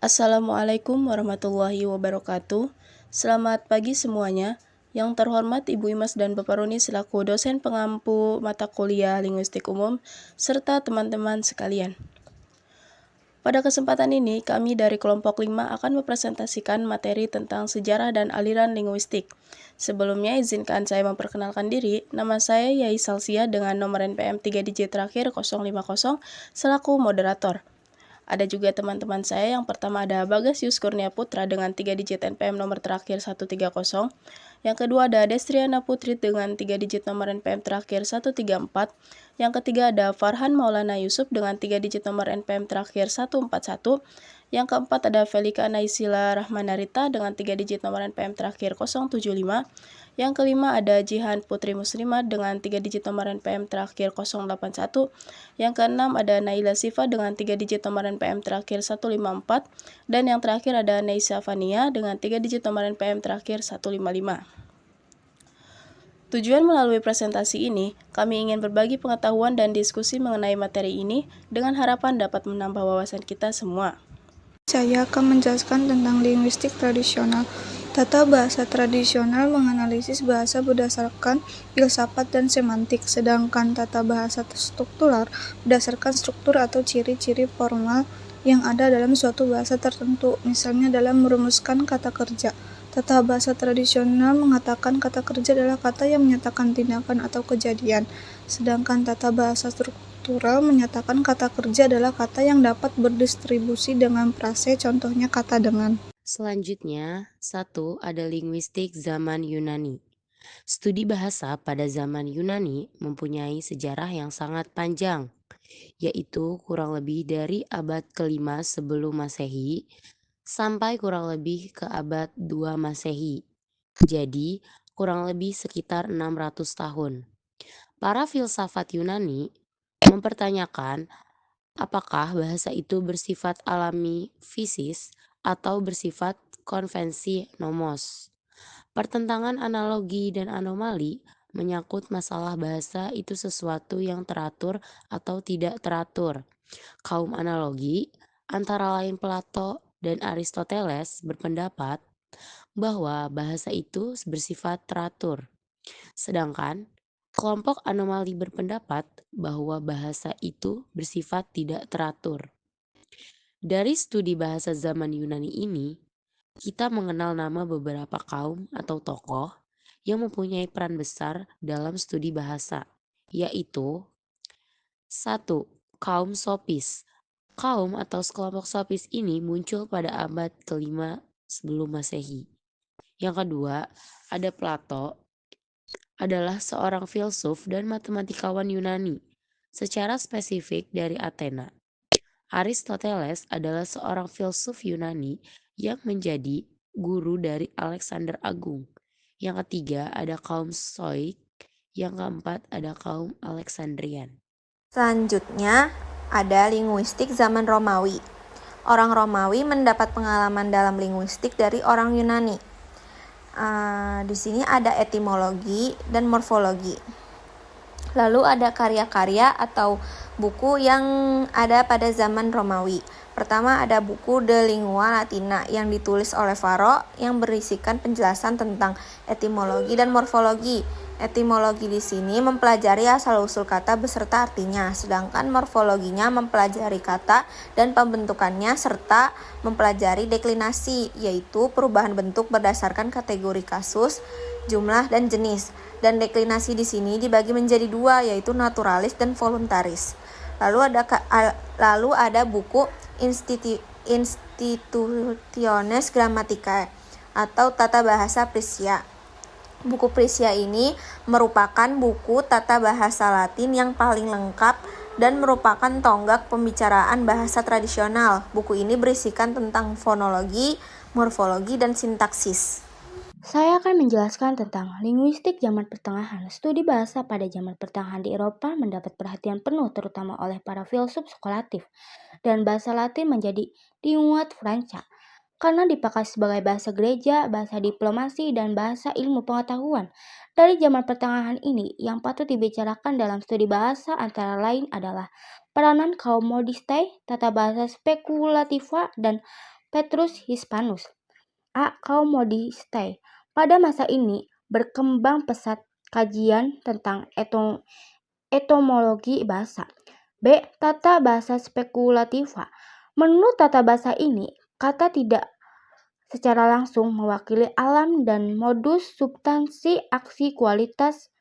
Assalamualaikum warahmatullahi wabarakatuh. Selamat pagi semuanya. Yang terhormat Ibu Imas dan Bapak Roni selaku dosen pengampu mata kuliah Linguistik Umum, serta teman-teman sekalian. Pada kesempatan ini, kami dari kelompok 5 akan mempresentasikan materi tentang sejarah dan aliran linguistik. Sebelumnya, izinkan saya memperkenalkan diri. Nama saya Yai Salsia dengan nomor NPM 3 digit terakhir 050 selaku moderator. Ada juga teman-teman saya, yang pertama ada Bagas Yus Kurnia Putra dengan 3 digit NPM nomor terakhir 130. Yang kedua ada Destriana Putri dengan 3 digit nomor NPM terakhir 134. Yang ketiga ada Farhan Maulana Yusuf dengan 3 digit nomor NPM terakhir 141. Yang keempat ada Felika Naisila Rahmanarita dengan 3 digit nomor NPM terakhir 075. Yang kelima ada Jihan Putri Muslimah dengan 3 digit nomor NPM terakhir 081. Yang keenam ada Naila Sifa dengan 3 digit nomor NPM terakhir 154. Dan yang terakhir ada Neisa Fania dengan 3 digit nomor NPM terakhir 155. Tujuan melalui presentasi ini, kami ingin berbagi pengetahuan dan diskusi mengenai materi ini dengan harapan dapat menambah wawasan kita semua. Saya akan menjelaskan tentang linguistik tradisional. Tata bahasa tradisional menganalisis bahasa berdasarkan filsafat dan semantik, sedangkan tata bahasa struktural berdasarkan struktur atau ciri-ciri formal yang ada dalam suatu bahasa tertentu, misalnya dalam merumuskan kata kerja. Tata bahasa tradisional mengatakan kata kerja adalah kata yang menyatakan tindakan atau kejadian, sedangkan tata bahasa struktural menyatakan kata kerja adalah kata yang dapat berdistribusi dengan frase, contohnya kata dengan. Selanjutnya, 1. Ada linguistik zaman Yunani. Studi bahasa pada zaman Yunani mempunyai sejarah yang sangat panjang, yaitu kurang lebih dari abad ke-5 sebelum Masehi sampai kurang lebih ke abad 2 Masehi. Jadi, kurang lebih sekitar 600 tahun. Para filsafat Yunani mempertanyakan apakah bahasa itu bersifat alami fisis atau bersifat konvensi nomos. Pertentangan analogi dan anomali menyangkut masalah bahasa itu sesuatu yang teratur atau tidak teratur. Kaum analogi, antara lain Plato dan Aristoteles, berpendapat bahwa bahasa itu bersifat teratur. Sedangkan kelompok anomali berpendapat bahwa bahasa itu bersifat tidak teratur. Dari studi bahasa zaman Yunani ini, kita mengenal nama beberapa kaum atau tokoh yang mempunyai peran besar dalam studi bahasa, yaitu 1. Kaum Sopis. Kaum atau sekelompok Sopis ini muncul pada abad ke-5 sebelum Masehi. Yang kedua, ada Plato, adalah seorang filsuf dan matematikawan Yunani, secara spesifik dari Athena. Aristoteles adalah seorang filsuf Yunani yang menjadi guru dari Alexander Agung. Yang ketiga ada kaum Stoik, yang keempat ada kaum Alexandrian. Selanjutnya, ada linguistik zaman Romawi. Orang Romawi mendapat pengalaman dalam linguistik dari orang Yunani. Di sini ada etimologi dan morfologi. Lalu ada karya-karya atau buku yang ada pada zaman Romawi. Pertama ada buku De Lingua Latina yang ditulis oleh Varro yang berisikan penjelasan tentang etimologi dan morfologi. Etimologi di sini mempelajari asal-usul kata beserta artinya, sedangkan morfologinya mempelajari kata dan pembentukannya serta mempelajari deklinasi, yaitu perubahan bentuk berdasarkan kategori kasus, jumlah, dan jenis. Dan deklinasi di sini dibagi menjadi dua, yaitu naturalis dan voluntaris. Lalu ada buku Institutiones Grammaticae atau Tata Bahasa Prisia. Buku Prisia ini merupakan buku tata bahasa Latin yang paling lengkap dan merupakan tonggak pembicaraan bahasa tradisional. Buku ini berisikan tentang fonologi, morfologi, dan sintaksis. Saya akan menjelaskan tentang linguistik zaman pertengahan. Studi bahasa pada zaman pertengahan di Eropa mendapat perhatian penuh terutama oleh para filsuf skolatif, dan bahasa Latin menjadi lingua franca karena dipakai sebagai bahasa gereja, bahasa diplomasi, dan bahasa ilmu pengetahuan. Dari zaman pertengahan ini, yang patut dibicarakan dalam studi bahasa antara lain adalah peranan kaum modiste, tata bahasa spekulativa, dan Petrus Hispanus. A. Kaum Modiste. Pada masa ini, berkembang pesat kajian tentang etimologi bahasa. B. Tata bahasa spekulativa. Menurut tata bahasa ini, kata tidak secara langsung mewakili alam dan modus, substansi, aksi, kualitas,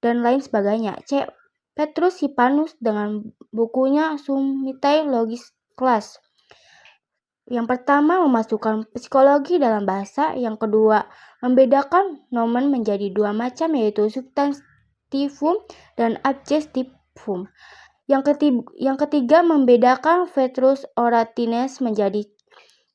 dan lain sebagainya. C. Petrus Hispanus dengan bukunya Summae Logis Class. Yang pertama, memasukkan psikologi dalam bahasa. Yang kedua, membedakan nomen menjadi dua macam, yaitu substantivum dan adjektivum. Yang ketiga, membedakan Petrus Oratines menjadi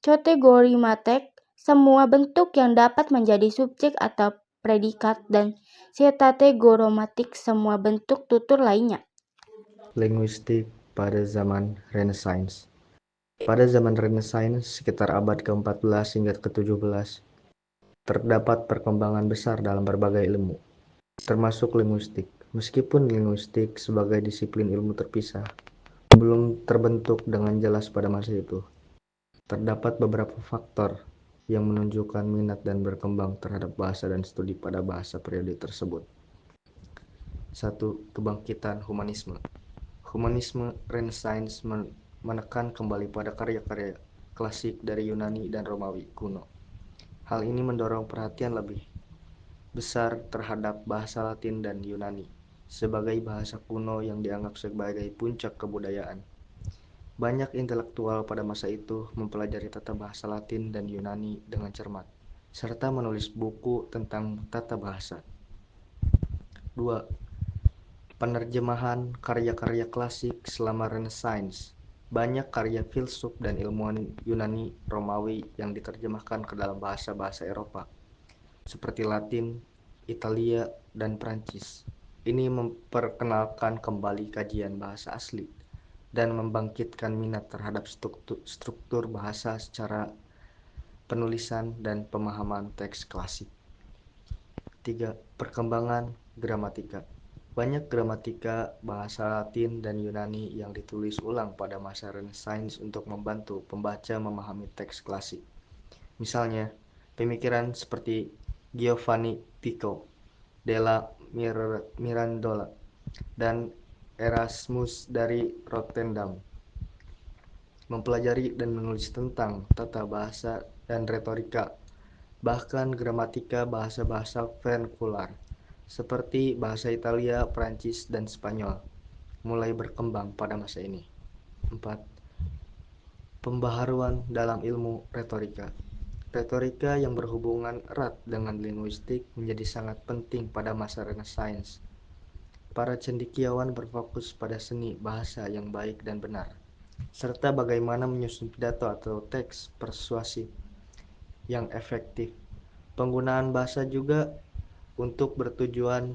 kategori matek, semua bentuk yang dapat menjadi subjek atau predikat, dan setate grammatik, semua bentuk tutur lainnya. Linguistik pada zaman Renaissance. Pada zaman Renaissance, sekitar abad ke-14 hingga ke-17, terdapat perkembangan besar dalam berbagai ilmu, termasuk linguistik. Meskipun linguistik sebagai disiplin ilmu terpisah belum terbentuk dengan jelas pada masa itu, terdapat beberapa faktor yang menunjukkan minat dan berkembang terhadap bahasa dan studi pada bahasa periode tersebut. 1. Kebangkitan humanisme. Humanisme Renaissance menekan kembali pada karya-karya klasik dari Yunani dan Romawi kuno. Hal ini mendorong perhatian lebih besar terhadap bahasa Latin dan Yunani sebagai bahasa kuno yang dianggap sebagai puncak kebudayaan. Banyak intelektual pada masa itu mempelajari tata bahasa Latin dan Yunani dengan cermat, serta menulis buku tentang tata bahasa. 2. Penerjemahan karya-karya klasik selama Renaissance. Banyak karya filsuf dan ilmuwan Yunani Romawi yang diterjemahkan ke dalam bahasa-bahasa Eropa, seperti Latin, Italia, dan Prancis. Ini memperkenalkan kembali kajian bahasa asli dan membangkitkan minat terhadap struktur bahasa secara penulisan dan pemahaman teks klasik. 3. Perkembangan gramatika. Banyak gramatika bahasa Latin dan Yunani yang ditulis ulang pada masa Renaissance untuk membantu pembaca memahami teks klasik. Misalnya, pemikiran seperti Giovanni Pico della Mirandola dan Erasmus dari Rotterdam mempelajari dan menulis tentang tata bahasa dan retorika, bahkan gramatika bahasa-bahasa vernakular seperti bahasa Italia, Prancis, dan Spanyol mulai berkembang pada masa ini. 4. Pembaharuan dalam ilmu retorika. Retorika yang berhubungan erat dengan linguistik menjadi sangat penting pada masa Renaissance. Para cendekiawan berfokus pada seni bahasa yang baik dan benar, serta bagaimana menyusun pidato atau teks persuasif yang efektif. Penggunaan bahasa juga untuk bertujuan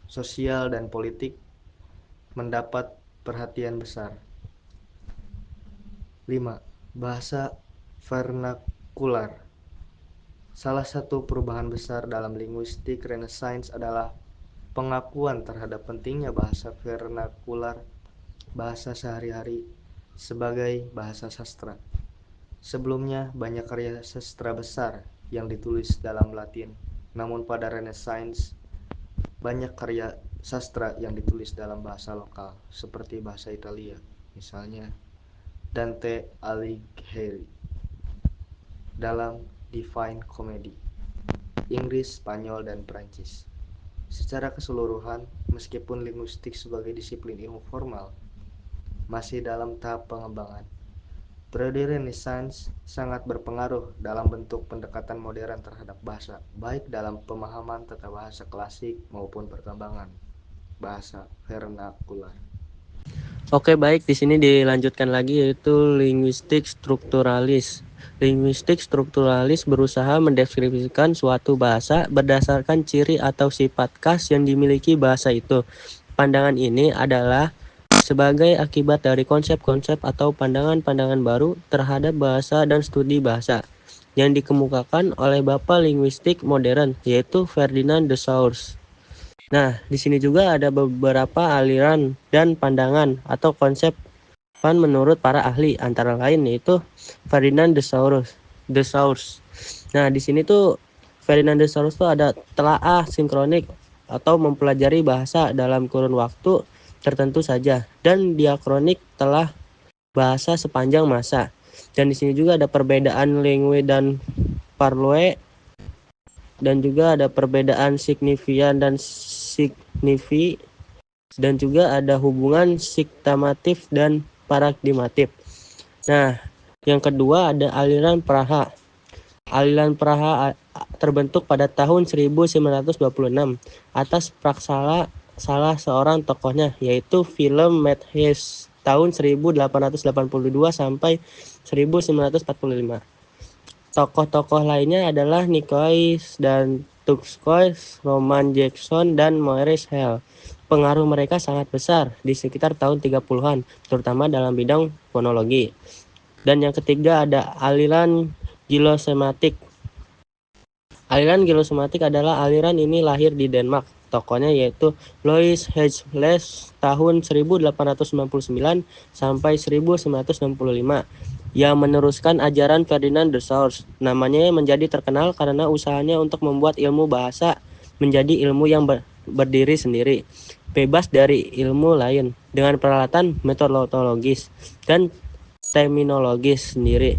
sosial dan politik mendapat perhatian besar. 5. Bahasa vernakular. Salah satu perubahan besar dalam linguistik Renaissance adalah pengakuan terhadap pentingnya bahasa vernakular, bahasa sehari-hari, sebagai bahasa sastra. Sebelumnya, banyak karya sastra besar yang ditulis dalam Latin, namun pada Renaissance, banyak karya sastra yang ditulis dalam bahasa lokal, seperti bahasa Italia, misalnya Dante Alighieri dalam Divine Comedy, Inggris, Spanyol, dan Prancis. Secara keseluruhan, meskipun linguistik sebagai disiplin ilmu formal masih dalam tahap pengembangan, periode Renaissance sangat berpengaruh dalam bentuk pendekatan modern terhadap bahasa, baik dalam pemahaman tata bahasa klasik maupun perkembangan bahasa vernakular. Oke, baik, di sini dilanjutkan lagi yaitu linguistik strukturalis. Linguistik strukturalis berusaha mendeskripsikan suatu bahasa berdasarkan ciri atau sifat khas yang dimiliki bahasa itu. Pandangan ini adalah sebagai akibat dari konsep-konsep atau pandangan-pandangan baru terhadap bahasa dan studi bahasa yang dikemukakan oleh Bapak linguistik modern, yaitu Ferdinand de Saussure. Nah, di sini juga ada beberapa aliran dan pandangan atau konsep penerapan menurut para ahli, antara lain yaitu Ferdinand de Saussure. Nah, di sini tuh Ferdinand de Saussure tuh ada telaah sinkronik atau mempelajari bahasa dalam kurun waktu tertentu saja, dan diakronik telah bahasa sepanjang masa. Dan di sini juga ada perbedaan lingue dan parlue, dan juga ada perbedaan signifian dan signifi, dan juga ada hubungan siktamatif dan paragmatif. Nah, yang kedua ada aliran Praha. Aliran Praha terbentuk pada tahun 1926 atas praksala salah seorang tokohnya, yaitu Willem Matthies tahun 1882 sampai 1945. Tokoh-tokoh lainnya adalah Nicolas dan Tolstoy, Roman Jackson, dan Maurice Hell. Pengaruh mereka sangat besar di sekitar tahun 30-an, terutama dalam bidang fonologi. Dan yang ketiga ada aliran gilosematik. Aliran gilosematik adalah aliran ini lahir di Denmark. Tokohnya yaitu Louis Hegelius tahun 1899 sampai 1965. Yang meneruskan ajaran Ferdinand de Saussure. Namanya menjadi terkenal karena usahanya untuk membuat ilmu bahasa menjadi ilmu yang berdiri sendiri, bebas dari ilmu lain, dengan peralatan metodologis dan terminologis sendiri.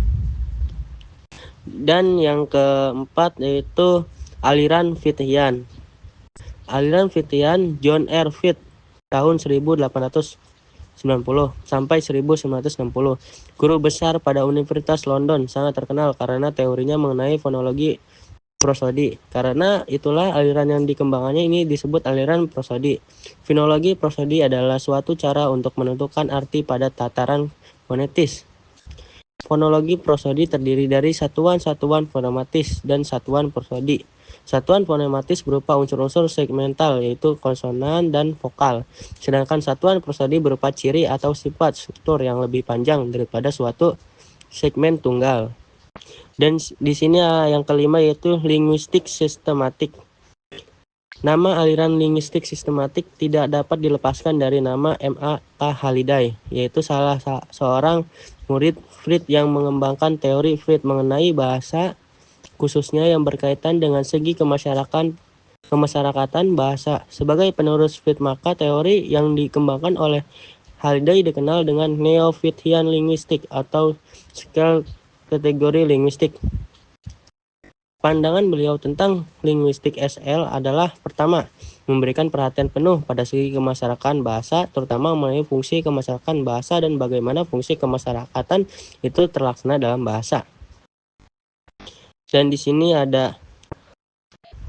Dan yang keempat yaitu aliran Fithian. Aliran Fithian John R. Fitt tahun 1890 sampai 1960. Guru besar pada Universitas London, sangat terkenal karena teorinya mengenai fonologi prosodi. Karena itulah aliran yang dikembangkannya ini disebut aliran prosodi. Fonologi prosodi adalah suatu cara untuk menentukan arti pada tataran fonetis. Fonologi prosodi terdiri dari satuan-satuan fonematis dan satuan prosodi. Satuan fonematis berupa unsur-unsur segmental, yaitu konsonan dan vokal. Sedangkan satuan prosodi berupa ciri atau sifat struktur yang lebih panjang daripada suatu segmen tunggal. Dan di sini yang kelima yaitu linguistik sistematik. Nama aliran linguistik sistematik tidak dapat dilepaskan dari nama M.A.K. Halliday, yaitu salah seorang murid Fried yang mengembangkan teori Fried mengenai bahasa, khususnya yang berkaitan dengan segi kemasyarakatan bahasa. Sebagai penerus Fried, maka teori yang dikembangkan oleh Halliday dikenal dengan Neo-Frithian linguistik atau scale kategori linguistik. Pandangan beliau tentang linguistik SL adalah pertama, memberikan perhatian penuh pada segi kemasyarakatan bahasa, terutama mengenai fungsi kemasyarakatan bahasa dan bagaimana fungsi kemasyarakatan itu terlaksana dalam bahasa. Dan di sini ada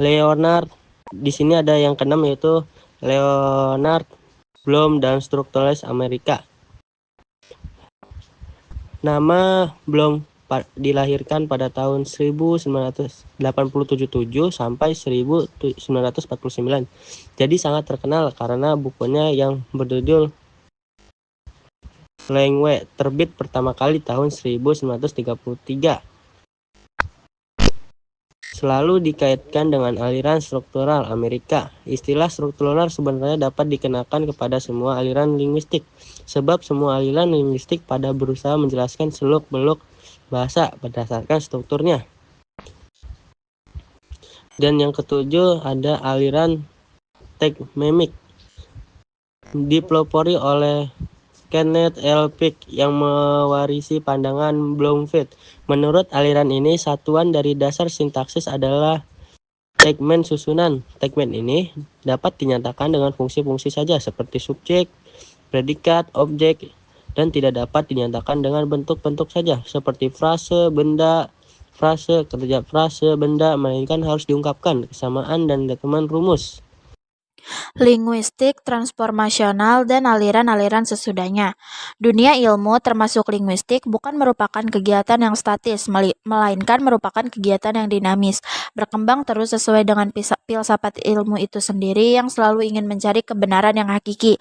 Leonard, di sini ada yang keenam yaitu Leonard Bloom dan Structuralis Amerika. Nama Bloom dilahirkan pada tahun 1987 sampai 1949. Jadi sangat terkenal karena bukunya yang berjudul Langue terbit pertama kali tahun 1933. Selalu dikaitkan dengan aliran struktural Amerika. Istilah struktural sebenarnya dapat dikenakan kepada semua aliran linguistik, sebab semua aliran linguistik pada berusaha menjelaskan seluk-beluk bahasa berdasarkan strukturnya. Dan yang ketujuh ada aliran tekmemik, dipelopori oleh Kenneth L. Peck yang mewarisi pandangan Bloomfield. Menurut aliran ini, satuan dari dasar sintaksis adalah tegmen susunan. Tegmen ini dapat dinyatakan dengan fungsi-fungsi saja seperti subjek, predikat, objek, dan tidak dapat dinyatakan dengan bentuk-bentuk saja seperti frase, benda, frase, kerja frase, benda, melainkan harus diungkapkan kesamaan dan teman rumus. Linguistik transformasional dan aliran-aliran sesudahnya. Dunia ilmu termasuk linguistik bukan merupakan kegiatan yang statis, melainkan merupakan kegiatan yang dinamis, berkembang terus sesuai dengan filsafat ilmu itu sendiri yang selalu ingin mencari kebenaran yang hakiki.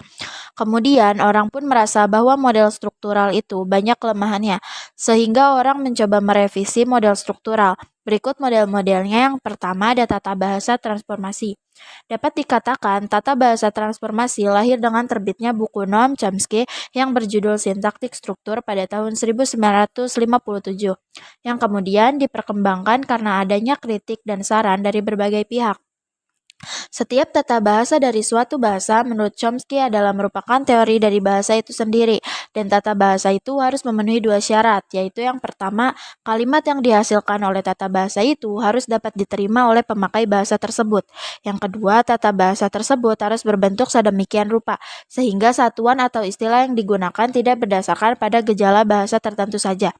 Kemudian orang pun merasa bahwa model struktural itu banyak kelemahannya, sehingga orang mencoba merevisi model struktural. Berikut model-modelnya. Yang pertama ada tata bahasa transformasi. Dapat dikatakan tata bahasa transformasi lahir dengan terbitnya buku Noam Chomsky yang berjudul Sintaktik Struktur pada tahun 1957, yang kemudian diperkembangkan karena adanya kritik dan saran dari berbagai pihak. Setiap tata bahasa dari suatu bahasa menurut Chomsky adalah merupakan teori dari bahasa itu sendiri, dan tata bahasa itu harus memenuhi dua syarat, yaitu yang pertama, kalimat yang dihasilkan oleh tata bahasa itu harus dapat diterima oleh pemakai bahasa tersebut. Yang kedua, tata bahasa tersebut harus berbentuk sedemikian rupa, sehingga satuan atau istilah yang digunakan tidak berdasarkan pada gejala bahasa tertentu saja.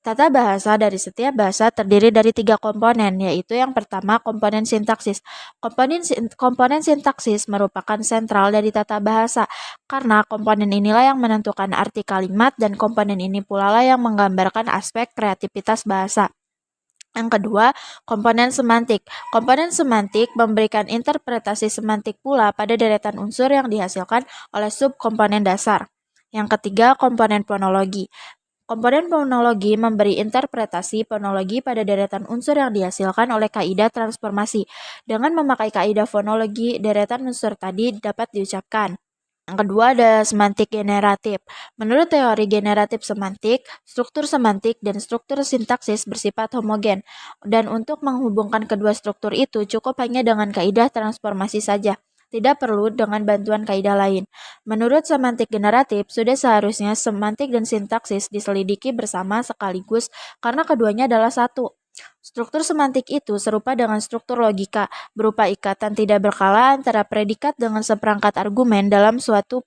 Tata bahasa dari setiap bahasa terdiri dari 3 komponen, yaitu yang pertama komponen sintaksis. Komponen sintaksis merupakan sentral dari tata bahasa, karena komponen inilah yang menentukan arti kalimat dan komponen ini pula lah yang menggambarkan aspek kreativitas bahasa. Yang kedua, komponen semantik. Komponen semantik memberikan interpretasi semantik pula pada deretan unsur yang dihasilkan oleh subkomponen dasar. Yang ketiga, komponen fonologi. Komponen fonologi memberi interpretasi fonologi pada deretan unsur yang dihasilkan oleh kaidah transformasi. Dengan memakai kaidah fonologi, deretan unsur tadi dapat diucapkan. Yang kedua ada semantik generatif. Menurut teori generatif semantik, struktur semantik dan struktur sintaksis bersifat homogen. Dan untuk menghubungkan kedua struktur itu cukup hanya dengan kaidah transformasi saja. Tidak perlu dengan bantuan kaidah lain. Menurut semantik generatif, sudah seharusnya semantik dan sintaksis diselidiki bersama sekaligus karena keduanya adalah satu. Struktur semantik itu serupa dengan struktur logika, berupa ikatan tidak berkala antara predikat dengan seperangkat argumen dalam suatu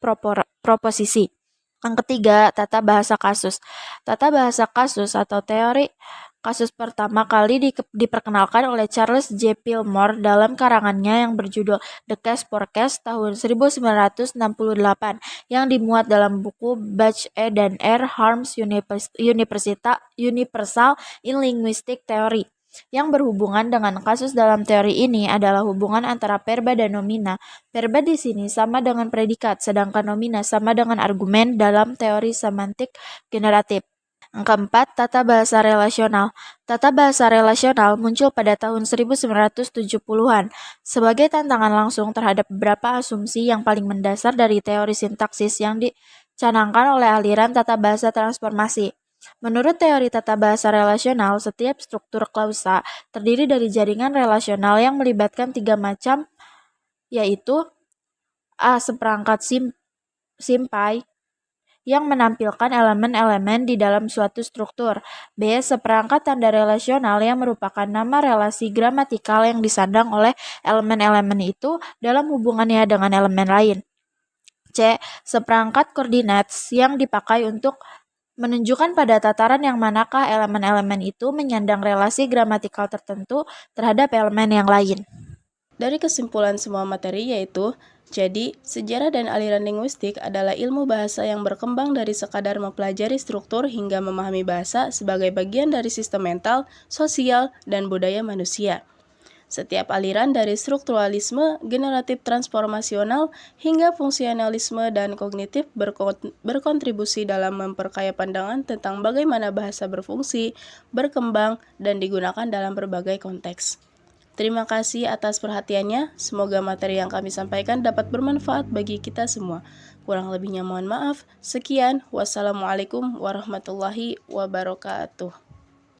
proposisi. Yang ketiga, tata bahasa kasus. Tata bahasa kasus atau teori kasus pertama kali diperkenalkan oleh Charles J. Fillmore dalam karangannya yang berjudul The Case for Case tahun 1968 yang dimuat dalam buku Bach E. dan R. Harms Universal in Linguistic Theory. Yang berhubungan dengan kasus dalam teori ini adalah hubungan antara verba dan nomina. Verba di sini sama dengan predikat, sedangkan nomina sama dengan argumen dalam teori semantik generatif. Yang keempat, tata bahasa relasional. Tata bahasa relasional muncul pada tahun 1970-an sebagai tantangan langsung terhadap beberapa asumsi yang paling mendasar dari teori sintaksis yang dicanangkan oleh aliran tata bahasa transformasi. Menurut teori tata bahasa relasional, setiap struktur klausa terdiri dari jaringan relasional yang melibatkan 3 macam, yaitu A. Seperangkat simpai yang menampilkan elemen-elemen di dalam suatu struktur. B. Seperangkat tanda relasional yang merupakan nama relasi gramatikal yang disandang oleh elemen-elemen itu dalam hubungannya dengan elemen lain. C. Seperangkat koordinat yang dipakai untuk menunjukkan pada tataran yang manakah elemen-elemen itu menyandang relasi gramatikal tertentu terhadap elemen yang lain. Dari kesimpulan semua materi yaitu, jadi, sejarah dan aliran linguistik adalah ilmu bahasa yang berkembang dari sekadar mempelajari struktur hingga memahami bahasa sebagai bagian dari sistem mental, sosial, dan budaya manusia. Setiap aliran dari strukturalisme, generatif transformasional, hingga fungsionalisme dan kognitif berkontribusi dalam memperkaya pandangan tentang bagaimana bahasa berfungsi, berkembang, dan digunakan dalam berbagai konteks. Terima kasih atas perhatiannya. Semoga materi yang kami sampaikan dapat bermanfaat bagi kita semua. Kurang lebihnya mohon maaf. Sekian. Wassalamualaikum warahmatullahi wabarakatuh.